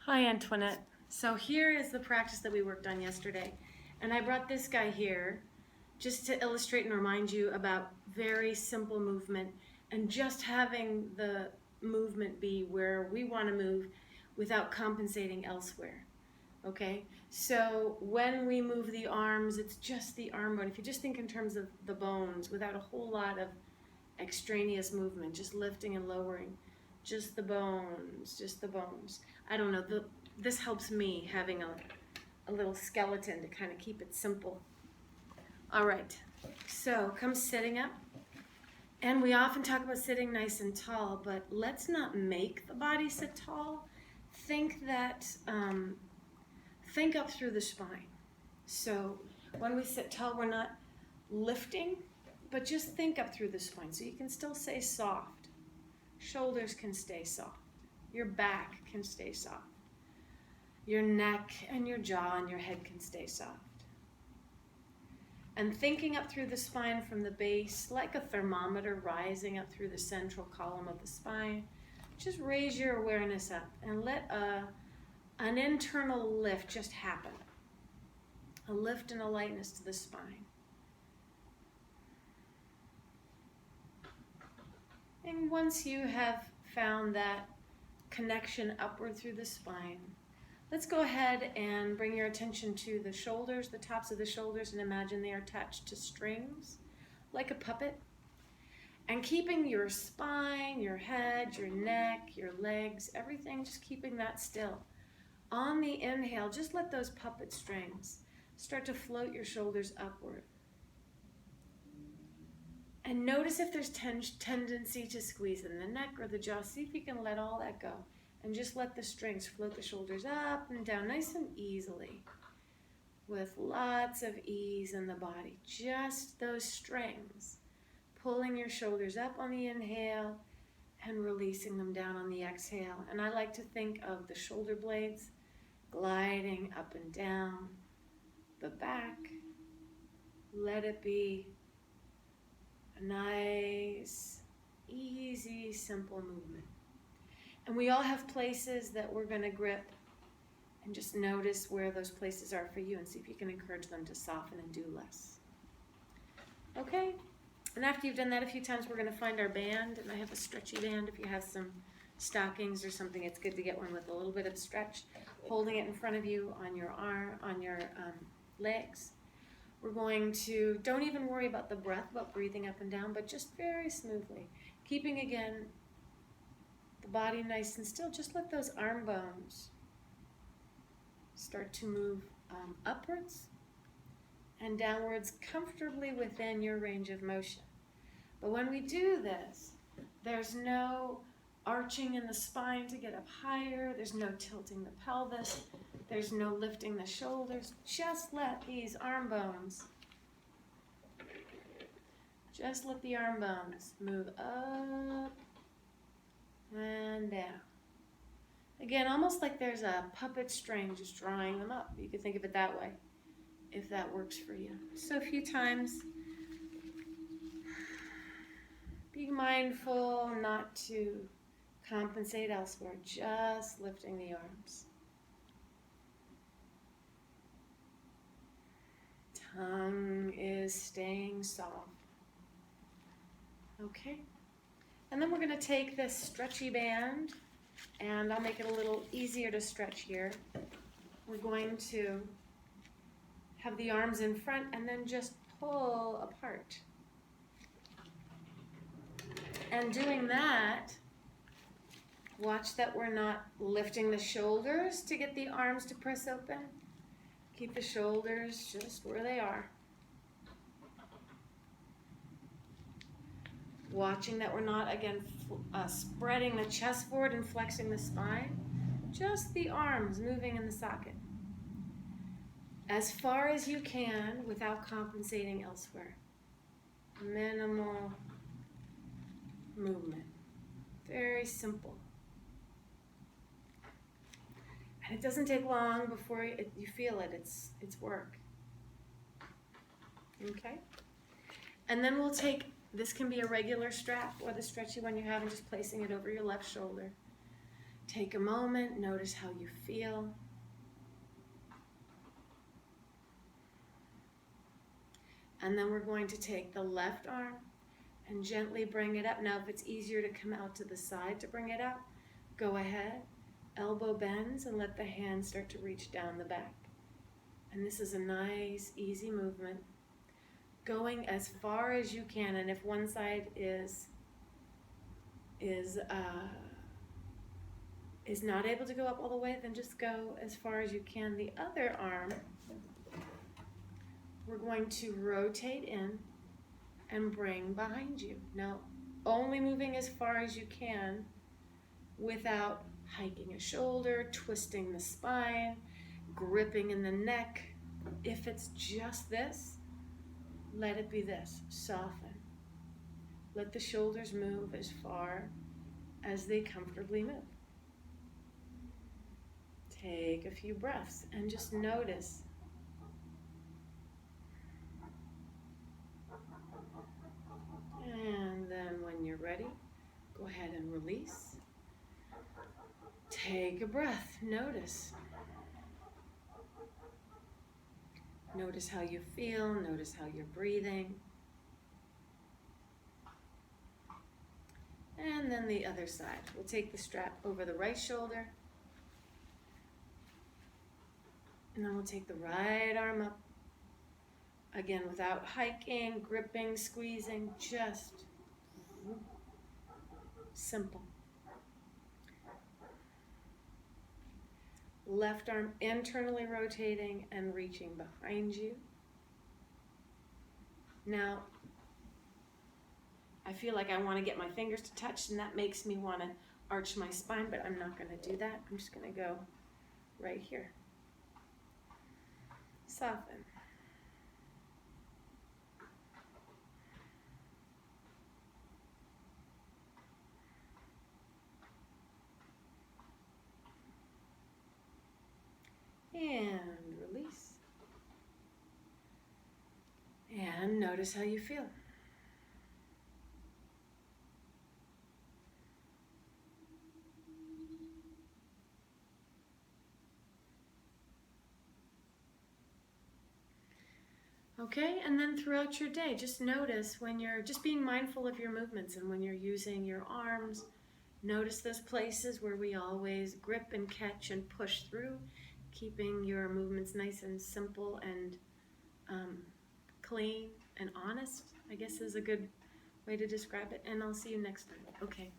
Hi, Antoinette. So here is the practice that we worked on yesterday. And I brought this guy here just to illustrate and remind you about very simple movement and just having the movement be where we want to move without compensating elsewhere. Okay? So when we move the arms, it's just the arm bone. If you just think in terms of the bones without a whole lot of extraneous movement, just lifting and lowering, just the bones, just the bones. I don't know, this helps me having a little skeleton to kind of keep it simple. All right, so come sitting up. And we often talk about sitting nice and tall, but let's not make the body sit tall. Think up through the spine. So when we sit tall, we're not lifting, but just think up through the spine. So you can still stay soft. Shoulders can stay soft. Your back can stay soft. Your neck and your jaw and your head can stay soft. And thinking up through the spine from the base, like a thermometer rising up through the central column of the spine, just raise your awareness up and let an internal lift just happen. A lift and a lightness to the spine. And once you have found that connection upward through the spine, let's go ahead and bring your attention to the shoulders, the tops of the shoulders, and imagine they are attached to strings, like a puppet. And keeping your spine, your head, your neck, your legs, everything, just keeping that still. On the inhale, just let those puppet strings start to float your shoulders upward. And notice if there's tendency to squeeze in the neck or the jaw. See if you can let all that go. And just let the strings float the shoulders up and down nice and easily. With lots of ease in the body. Just those strings. Pulling your shoulders up on the inhale and releasing them down on the exhale. And I like to think of the shoulder blades gliding up and down the back. Let it be a nice, easy, simple movement. And we all have places that we're going to grip, and just notice where those places are for you and see if you can encourage them to soften and do less. Okay? And after you've done that a few times, we're going to find our band, and I have a stretchy band. If you have some stockings or something, it's good to get one with a little bit of stretch. Holding it in front of you on your arm, on your legs. We're going to, don't even worry about the breath, about breathing up and down, but just very smoothly. Keeping, again, the body nice and still. Just let those arm bones start to move upwards and downwards comfortably within your range of motion. But when we do this, there's no arching in the spine to get up higher. There's no tilting the pelvis. There's no lifting the shoulders. Just let these arm bones, just let the arm bones move up and down. Again, almost like there's a puppet string just drawing them up. You could think of it that way, if that works for you. So a few times, be mindful not to compensate elsewhere, just lifting the arms. Tongue is staying soft. Okay. And then we're going to take this stretchy band, and I'll make it a little easier to stretch here. We're going to have the arms in front and then just pull apart. And doing that, watch that we're not lifting the shoulders to get the arms to press open. Keep the shoulders just where they are. Watching that we're not, again, spreading the chest forward and flexing the spine. Just the arms moving in the socket. As far as you can without compensating elsewhere. Minimal movement. Very simple. And it doesn't take long before you feel it. It's work. Okay? And then we'll take, this can be a regular strap or the stretchy one you have, and just placing it over your left shoulder. Take a moment, notice how you feel. And then we're going to take the left arm and gently bring it up. Now, if it's easier to come out to the side to bring it up, go ahead. Elbow bends and let the hand start to reach down the back. And this is a nice, easy movement. Going as far as you can, and if one side is not able to go up all the way, then just go as far as you can. The other arm, we're going to rotate in and bring behind you. Now, only moving as far as you can without hiking a shoulder, twisting the spine, gripping in the neck. If it's just this, let it be this. Soften. Let the shoulders move as far as they comfortably move. Take a few breaths and just notice. And then when you're ready, go ahead and release. Take a breath. Notice. Notice how you feel. Notice how you're breathing. And then the other side. We'll take the strap over the right shoulder. And then we'll take the right arm up. Again, without hiking, gripping, squeezing, just simple. Left arm internally rotating and reaching behind you. Now, I feel like I want to get my fingers to touch, and that makes me want to arch my spine, but I'm not going to do that. I'm just going to go right here. Soften. And release. And notice how you feel. Okay, and then throughout your day, just notice when you're just being mindful of your movements, and when you're using your arms, notice those places where we always grip and catch and push through, keeping your movements nice and simple and clean and honest, I guess is a good way to describe it. And I'll see you next time. Okay.